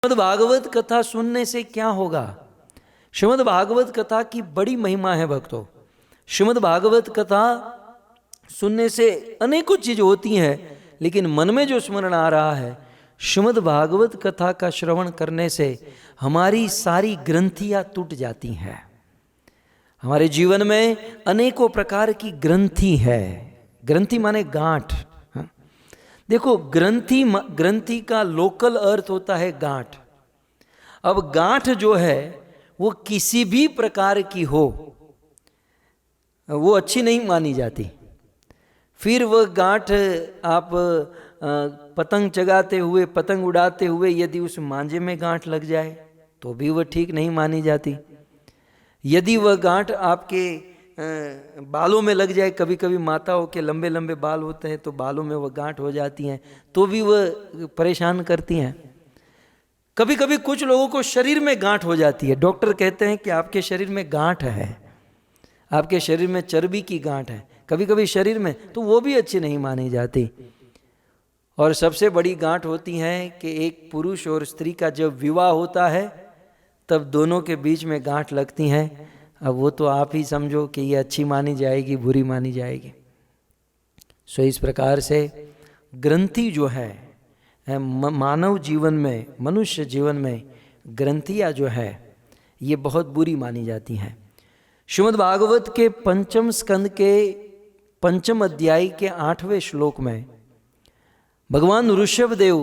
श्रीमद् भागवत कथा सुनने से क्या होगा? श्रीमद् भागवत कथा की बड़ी महिमा है भक्तों। श्रीमद् भागवत कथा सुनने से अनेकों चीज होती हैं, लेकिन मन में जो स्मरण आ रहा है, श्रीमद् भागवत कथा का श्रवण करने से हमारी सारी ग्रंथियां टूट जाती हैं। हमारे जीवन में अनेकों प्रकार की ग्रंथि है। ग्रंथि माने गांठ। देखो, ग्रंथि का लोकल अर्थ होता है गांठ। अब गांठ जो है वो किसी भी प्रकार की हो, वो अच्छी नहीं मानी जाती। फिर वह गांठ आप पतंग चगाते हुए, पतंग उड़ाते हुए यदि उस मांझे में गांठ लग जाए तो भी वह ठीक नहीं मानी जाती। यदि वह गांठ आपके बालों में लग जाए, कभी कभी माताओं के लंबे लंबे बाल होते हैं तो बालों में वह गांठ हो जाती हैं, तो भी वह परेशान करती हैं। कभी कभी कुछ लोगों को शरीर में गांठ हो जाती है। डॉक्टर कहते हैं कि आपके शरीर में गांठ है, आपके शरीर में चर्बी की गांठ है, कभी कभी शरीर में, तो वो भी अच्छी नहीं मानी जाती। और सबसे बड़ी गांठ होती है कि एक पुरुष और स्त्री का जब विवाह होता है तब दोनों के बीच में गांठ लगती हैं। अब वो तो आप ही समझो कि ये अच्छी मानी जाएगी, बुरी मानी जाएगी। सो इस प्रकार से ग्रंथि जो है मानव जीवन में, मनुष्य जीवन में ग्रंथियाँ जो है ये बहुत बुरी मानी जाती हैं। श्रीमद् भागवत के पंचम स्कंद के पंचम अध्याय के 8वें श्लोक में भगवान ऋषभदेव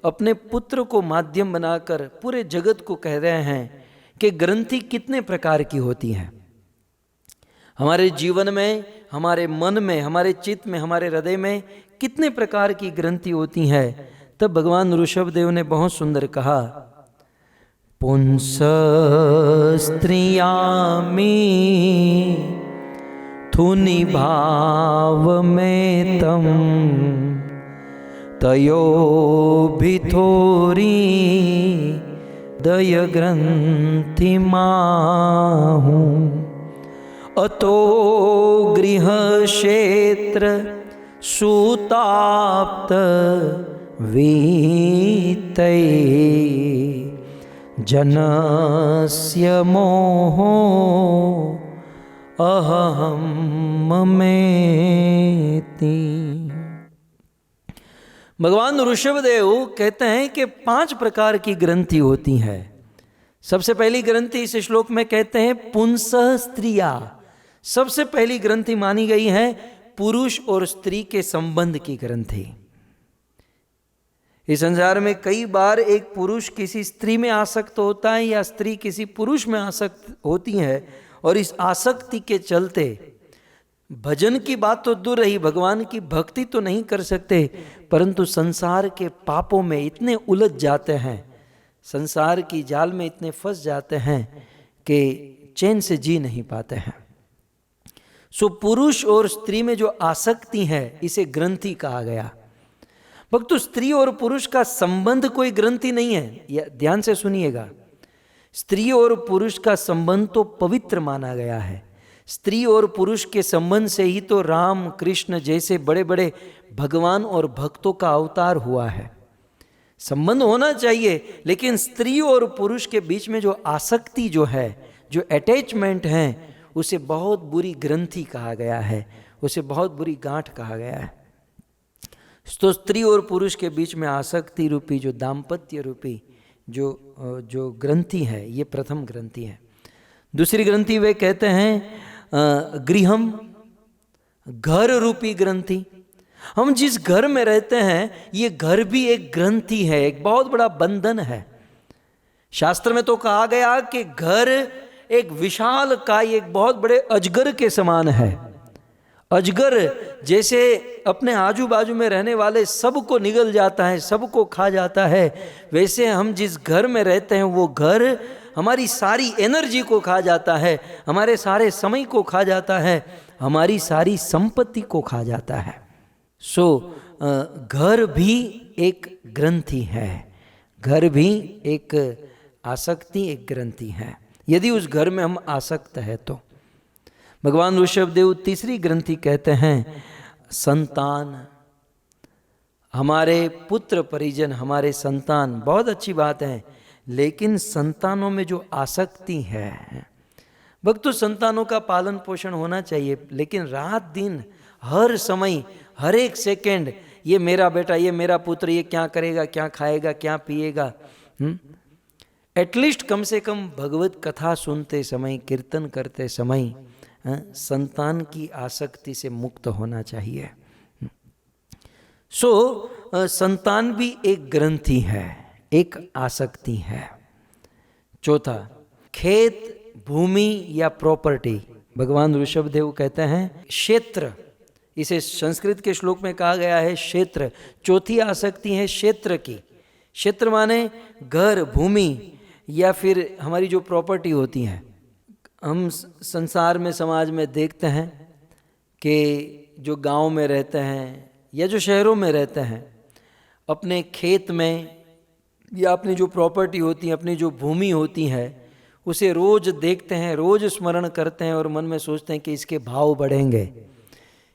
अपने पुत्र को माध्यम बनाकर पूरे जगत को कह रहे हैं कि ग्रंथि कितने प्रकार की होती हैं। हमारे जीवन में, हमारे मन में, हमारे चित्त में, हमारे हृदय में कितने प्रकार की ग्रंथि होती हैं। तब भगवान ऋषभदेव ने बहुत सुंदर कहा, पुंस स्त्रियामि थुनि भाव में तम तयो भी थोरी दय ग्रंथि माहू अतो गृह क्षेत्र सुताप्त वीतै जनस्य मोहो अहम ममेति। भगवान ऋषभदेव कहते हैं कि 5 प्रकार की ग्रंथि होती है। सबसे पहली ग्रंथि इस श्लोक में कहते हैं पुंसः स्त्रिया। सबसे पहली ग्रंथि मानी गई है पुरुष और स्त्री के संबंध की ग्रंथि। इस संसार में कई बार एक पुरुष किसी स्त्री में आसक्त होता है या स्त्री किसी पुरुष में आसक्त होती है, और इस आसक्ति के चलते भजन की बात तो दूर रही, भगवान की भक्ति तो नहीं कर सकते, परंतु संसार के पापों में इतने उलझ जाते हैं, संसार की जाल में इतने फंस जाते हैं कि चैन से जी नहीं पाते हैं। सो पुरुष और स्त्री में जो आसक्ति है इसे ग्रंथि कहा गया। भक्तों, स्त्री और पुरुष का संबंध कोई ग्रंथि नहीं है, यह ध्यान से सुनिएगा। स्त्री और पुरुष का संबंध तो पवित्र माना गया है। स्त्री और पुरुष के संबंध से ही तो राम कृष्ण जैसे बड़े बड़े भगवान और भक्तों का अवतार हुआ है। संबंध होना चाहिए, लेकिन स्त्री और पुरुष के बीच में जो आसक्ति जो है, जो अटैचमेंट है, उसे बहुत बुरी ग्रंथि कहा गया है, उसे बहुत बुरी गांठ कहा गया है। तो स्त्री और पुरुष के बीच में आसक्ति रूपी, जो दाम्पत्य रूपी जो ग्रंथि है, ये प्रथम ग्रंथि है। दूसरी ग्रंथि वे कहते हैं गृहम, घर रूपी ग्रंथि। हम जिस घर में रहते हैं ये घर भी एक ग्रंथि है, एक बहुत बड़ा बंधन है। शास्त्र में तो कहा गया कि घर एक विशाल काय, एक बहुत बड़े अजगर के समान है। अजगर जैसे अपने आजू बाजू में रहने वाले सबको निगल जाता है, सबको खा जाता है, वैसे हम जिस घर में रहते हैं वो घर हमारी सारी एनर्जी को खा जाता है, हमारे सारे समय को खा जाता है, हमारी सारी संपत्ति को खा जाता है। सो घर भी एक ग्रंथि है, घर भी एक आसक्ति, एक ग्रंथि है, यदि उस घर में हम आसक्त है तो। भगवान ऋषभदेव तीसरी ग्रंथि कहते हैं संतान। हमारे पुत्र परिजन, हमारे संतान, बहुत अच्छी बात है लेकिन संतानों में जो आसक्ति है, भक्त तो संतानों का पालन पोषण होना चाहिए, लेकिन रात दिन हर समय हर एक सेकंड ये मेरा बेटा, ये मेरा पुत्र, ये क्या करेगा, क्या खाएगा, क्या पिएगा। एटलीस्ट कम से कम भगवत कथा सुनते समय, कीर्तन करते समय संतान की आसक्ति से मुक्त होना चाहिए। संतान भी एक ग्रंथि है, एक आसक्ति है। चौथा, खेत, भूमि या प्रॉपर्टी। भगवान ऋषभदेव कहते हैं क्षेत्र, इसे संस्कृत के श्लोक में कहा गया है क्षेत्र। चौथी आसक्ति है क्षेत्र की। क्षेत्र माने घर, भूमि या फिर हमारी जो प्रॉपर्टी होती हैं। हम संसार में, समाज में देखते हैं कि जो गांव में रहते हैं या जो शहरों में रहते हैं, अपने खेत में या अपनी जो प्रॉपर्टी होती है, अपनी जो भूमि होती है, उसे रोज देखते हैं, रोज स्मरण करते हैं और मन में सोचते हैं कि इसके भाव बढ़ेंगे,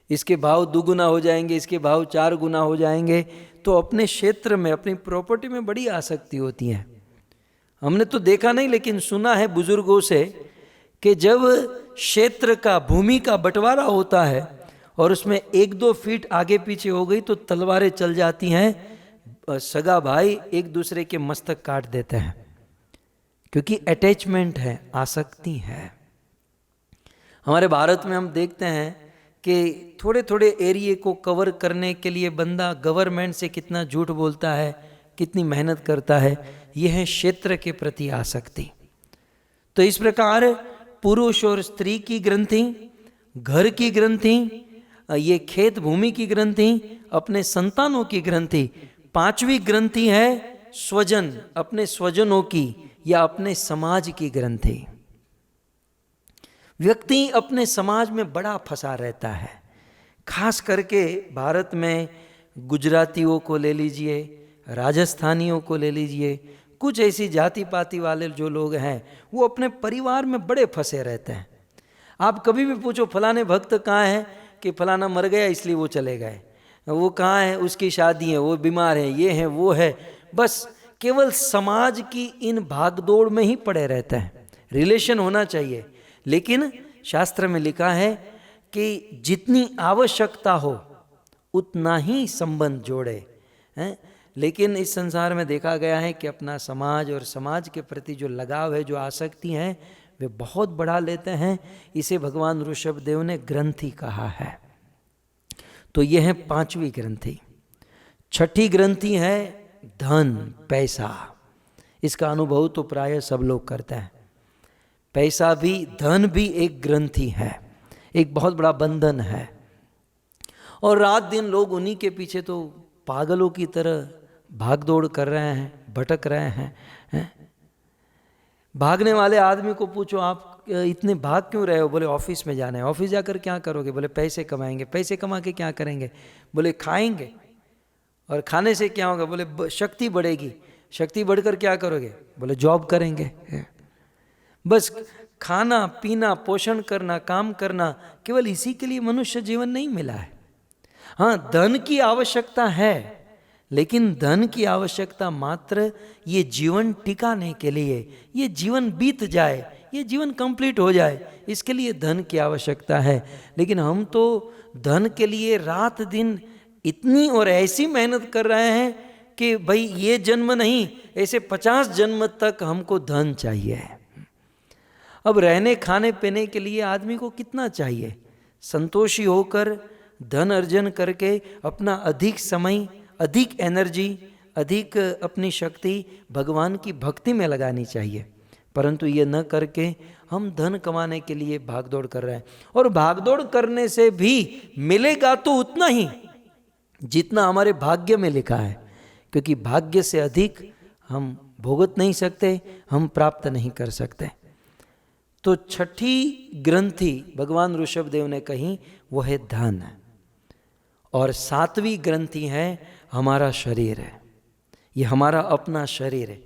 इसके भाव दुगुना हो जाएंगे, इसके भाव 4 गुना हो जाएंगे। तो अपने क्षेत्र में, अपनी प्रॉपर्टी में बड़ी आसक्ति होती है। हमने तो देखा नहीं, लेकिन सुना है बुजुर्गों से कि जब क्षेत्र का, भूमि का बंटवारा होता है और उसमें 1-2 फीट आगे पीछे हो गई तो तलवारें चल जाती हैं, सगा भाई एक दूसरे के मस्तक काट देते हैं, क्योंकि अटैचमेंट है, आसक्ति है। हमारे भारत में हम देखते हैं कि थोड़े थोड़े एरिया को कवर करने के लिए बंदा गवर्नमेंट से कितना झूठ बोलता है, कितनी मेहनत करता है। यह है क्षेत्र के प्रति आसक्ति। तो इस प्रकार पुरुष और स्त्री की ग्रंथि, घर की ग्रंथि, ये खेत भूमि की ग्रंथि, अपने संतानों की ग्रंथि। 5वीं ग्रंथि है स्वजन, अपने स्वजनों की या अपने समाज की ग्रंथि। व्यक्ति अपने समाज में बड़ा फंसा रहता है। खास करके भारत में गुजरातियों को ले लीजिए, राजस्थानियों को ले लीजिए, कुछ ऐसी जाति पाति वाले जो लोग हैं, वो अपने परिवार में बड़े फंसे रहते हैं। आप कभी भी पूछो फलाने भक्त कहाँ हैं, कि फलाना मर गया इसलिए वो चले गए, वो कहाँ है, उसकी शादी है, वो बीमार है, ये है, वो है। बस केवल समाज की इन भागदौड़ में ही पड़े रहते हैं। रिलेशन होना चाहिए, लेकिन शास्त्र में लिखा है कि जितनी आवश्यकता हो उतना ही संबंध जोड़े हैं। लेकिन इस संसार में देखा गया है कि अपना समाज और समाज के प्रति जो लगाव है, जो आसक्ति है, वे बहुत बढ़ा लेते हैं। इसे भगवान ऋषभदेव ने ग्रंथि कहा है। तो यह है 5वीं ग्रंथि। 6ठी ग्रंथि है धन, पैसा। इसका अनुभव तो प्राय सब लोग करते हैं। पैसा भी, धन भी एक ग्रंथि है, एक बहुत बड़ा बंधन है। और रात दिन लोग उन्हीं के पीछे तो पागलों की तरह भागदौड़ कर रहे हैं, भटक रहे हैं। भागने वाले आदमी को पूछो आप इतने भाग क्यों रहे हो? बोले ऑफिस में जाना है। ऑफिस जाकर क्या करोगे? बोले पैसे कमाएंगे। पैसे कमा के क्या करेंगे? बोले खाएंगे। और खाने से क्या होगा? बोले शक्ति बढ़ेगी। शक्ति बढ़कर क्या करोगे? बोले जॉब करेंगे। बस खाना पीना, पोषण करना, काम करना, केवल इसी के लिए मनुष्य जीवन नहीं मिला है। हाँ, धन की आवश्यकता है, लेकिन धन की आवश्यकता मात्र ये जीवन टिकाने के लिए, ये जीवन बीत जाए, ये जीवन कंप्लीट हो जाए, इसके लिए धन की आवश्यकता है। लेकिन हम तो धन के लिए रात दिन इतनी और ऐसी मेहनत कर रहे हैं कि भाई ये जन्म नहीं, ऐसे 50 जन्म तक हमको धन चाहिए। अब रहने खाने पीने के लिए आदमी को कितना चाहिए? संतोषी होकर धन अर्जन करके अपना अधिक समय, अधिक एनर्जी, अधिक अपनी शक्ति भगवान की भक्ति में लगानी चाहिए। परंतु ये न करके हम धन कमाने के लिए भागदौड़ कर रहे हैं। और भागदौड़ करने से भी मिलेगा तो उतना ही जितना हमारे भाग्य में लिखा है, क्योंकि भाग्य से अधिक हम भोगत नहीं सकते, हम प्राप्त नहीं कर सकते। तो 6ठी ग्रंथि भगवान ऋषभदेव ने कही, वो है धन। और 7वीं ग्रंथि है हमारा शरीर है। ये हमारा अपना शरीर है।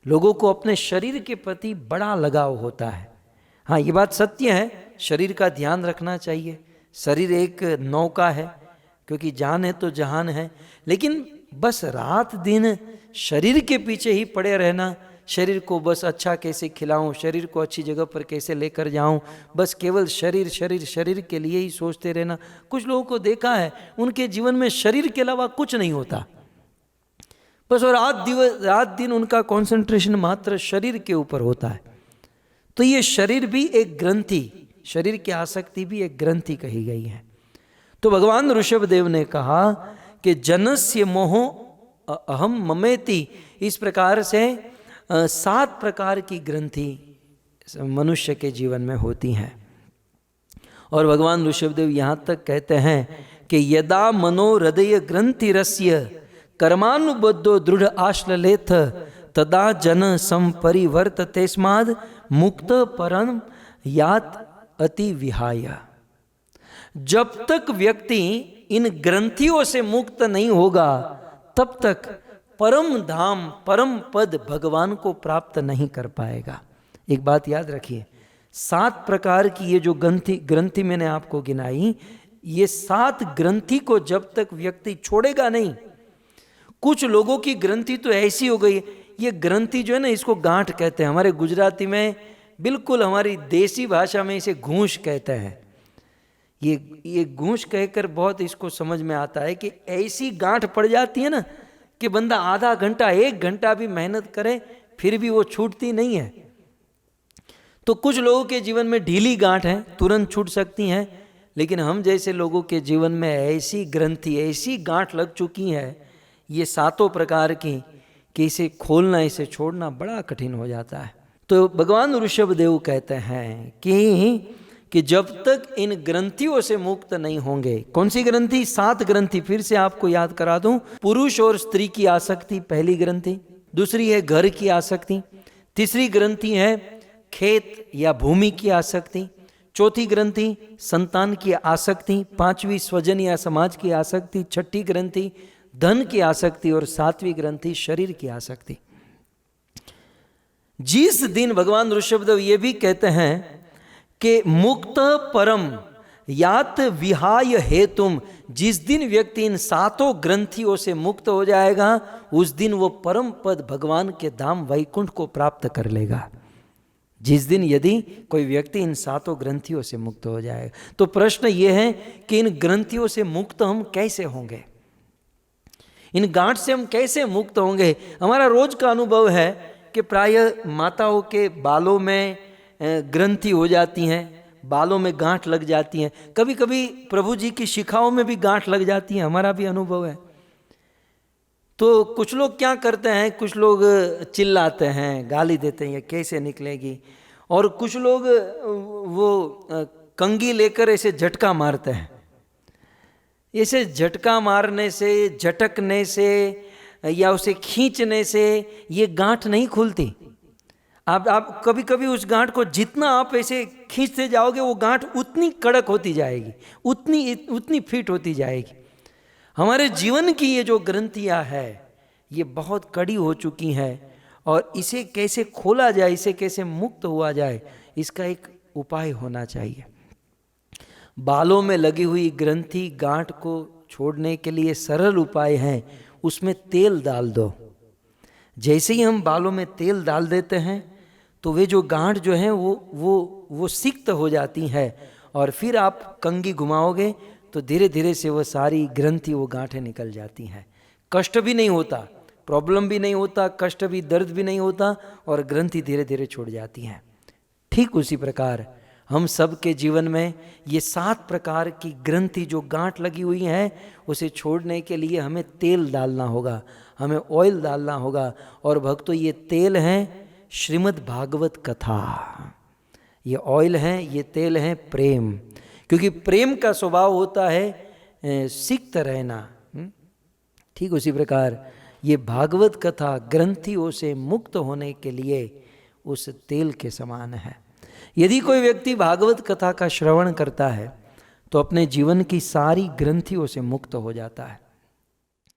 लोगों को अपने शरीर के प्रति बड़ा लगाव होता है। हाँ, ये बात सत्य है, शरीर का ध्यान रखना चाहिए। शरीर एक नौका है, क्योंकि जान है तो जहान है। लेकिन बस रात दिन शरीर के पीछे ही पड़े रहना, शरीर को बस अच्छा कैसे खिलाऊं, शरीर को अच्छी जगह पर कैसे लेकर जाऊं, बस केवल शरीर शरीर शरीर के लिए ही सोचते रहना। कुछ लोगों को देखा है उनके जीवन में शरीर के अलावा कुछ नहीं होता बस, और रात दिन उनका कंसंट्रेशन मात्र शरीर के ऊपर होता है। तो ये शरीर भी एक ग्रंथि, शरीर की आसक्ति भी एक ग्रंथि कही गई है। तो भगवान ऋषभदेव ने कहा कि जनस्य मोहो अहम ममेति, इस प्रकार से 7 प्रकार की ग्रंथि मनुष्य के जीवन में होती हैं। और भगवान ऋषभदेव यहाँ तक कहते हैं कि यदा मनो हृदय ग्रंथि रस्य कर्मानुबद्धो दृढ़ आश्लेथ तदा जन संपरिवर्त तेस्माद मुक्त परम यात अति विहाय। जब तक व्यक्ति इन ग्रंथियों से मुक्त नहीं होगा तब तक परम धाम परम पद भगवान को प्राप्त नहीं कर पाएगा। एक बात याद रखिए, 7 प्रकार की ये जो ग्रंथि मैंने आपको गिनाई, ये 7 ग्रंथि को जब तक व्यक्ति छोड़ेगा नहीं, कुछ लोगों की ग्रंथि तो ऐसी हो गई, ये ग्रंथि जो है ना इसको गांठ कहते हैं, हमारे गुजराती में बिल्कुल हमारी देसी भाषा में इसे घूंस कहते हैं। ये घूंस कहकर बहुत इसको समझ में आता है कि ऐसी गांठ पड़ जाती है ना कि बंदा आधा घंटा 1 घंटा भी मेहनत करे फिर भी वो छूटती नहीं है। तो कुछ लोगों के जीवन में ढीली गांठ है, तुरंत छूट सकती हैं, लेकिन हम जैसे लोगों के जीवन में ऐसी ग्रंथि ऐसी गांठ लग चुकी है ये 7 प्रकार की कि इसे खोलना इसे छोड़ना बड़ा कठिन हो जाता है। तो भगवान ऋषभदेव कहते हैं कि जब तक इन ग्रंथियों से मुक्त नहीं होंगे, कौन सी ग्रंथि? 7 ग्रंथि, फिर से आपको याद करा दूं। पुरुष और स्त्री की आसक्ति पहली ग्रंथि, दूसरी है घर की आसक्ति, तीसरी ग्रंथि है खेत या भूमि की आसक्ति, चौथी ग्रंथि संतान की आसक्ति, 5वीं स्वजन या समाज की आसक्ति, 6ठी ग्रंथि धन की आसक्ति और 7वीं ग्रंथि शरीर की आसक्ति। जिस दिन भगवान ऋषभदेव ये भी कहते हैं कि मुक्त परम यात विहाय हेतुम, जिस दिन व्यक्ति इन 7 ग्रंथियों से मुक्त हो जाएगा उस दिन वो परम पद भगवान के धाम वैकुंठ को प्राप्त कर लेगा। जिस दिन यदि कोई व्यक्ति इन 7 ग्रंथियों से मुक्त हो जाएगा। तो प्रश्न ये है कि इन ग्रंथियों से मुक्त हम कैसे होंगे, इन गांठ से हम कैसे मुक्त होंगे? हमारा रोज का अनुभव है कि प्रायः माताओं के बालों में ग्रंथि हो जाती हैं, बालों में गांठ लग जाती हैं, कभी कभी प्रभु जी की शिखाओं में भी गांठ लग जाती हैं, हमारा भी अनुभव है। तो कुछ लोग क्या करते हैं, कुछ लोग चिल्लाते हैं, गाली देते हैं, ये कैसे निकलेगी, और कुछ लोग वो कंघी लेकर ऐसे झटका मारते हैं। ऐसे झटका मारने से, झटकने से या उसे खींचने से ये गांठ नहीं खुलती। आप कभी कभी उस गांठ को जितना आप ऐसे खींचते जाओगे वो गांठ उतनी कड़क होती जाएगी, उतनी फिट होती जाएगी। हमारे जीवन की ये जो ग्रंथियां है ये बहुत कड़ी हो चुकी हैं, और इसे कैसे खोला जाए, इसे कैसे मुक्त हुआ जाए, इसका एक उपाय होना चाहिए। बालों में लगी हुई ग्रंथि गांठ को छोड़ने के लिए सरल उपाय है, उसमें तेल डाल दो। जैसे ही हम बालों में तेल डाल देते हैं तो वे जो गांठ जो हैं वो सिक्त हो जाती है, और फिर आप कंघी घुमाओगे तो धीरे धीरे से वो सारी ग्रंथि वो गांठें निकल जाती हैं। कष्ट भी नहीं होता, प्रॉब्लम भी नहीं होता, कष्ट भी, दर्द भी नहीं होता, और ग्रंथि धीरे धीरे छूट जाती हैं। ठीक उसी प्रकार हम सब के जीवन में ये 7 प्रकार की ग्रंथि जो गांठ लगी हुई हैं उसे छोड़ने के लिए हमें तेल डालना होगा, हमें ऑयल डालना होगा। और भक्तों ये तेल हैं श्रीमद् भागवत कथा, ये ऑयल हैं, ये तेल हैं प्रेम, क्योंकि प्रेम का स्वभाव होता है सिक्त रहना। ठीक उसी प्रकार ये भागवत कथा ग्रंथियों से मुक्त होने के लिए उस तेल के समान है। यदि कोई व्यक्ति भागवत कथा का श्रवण करता है तो अपने जीवन की सारी ग्रंथियों से मुक्त हो जाता है।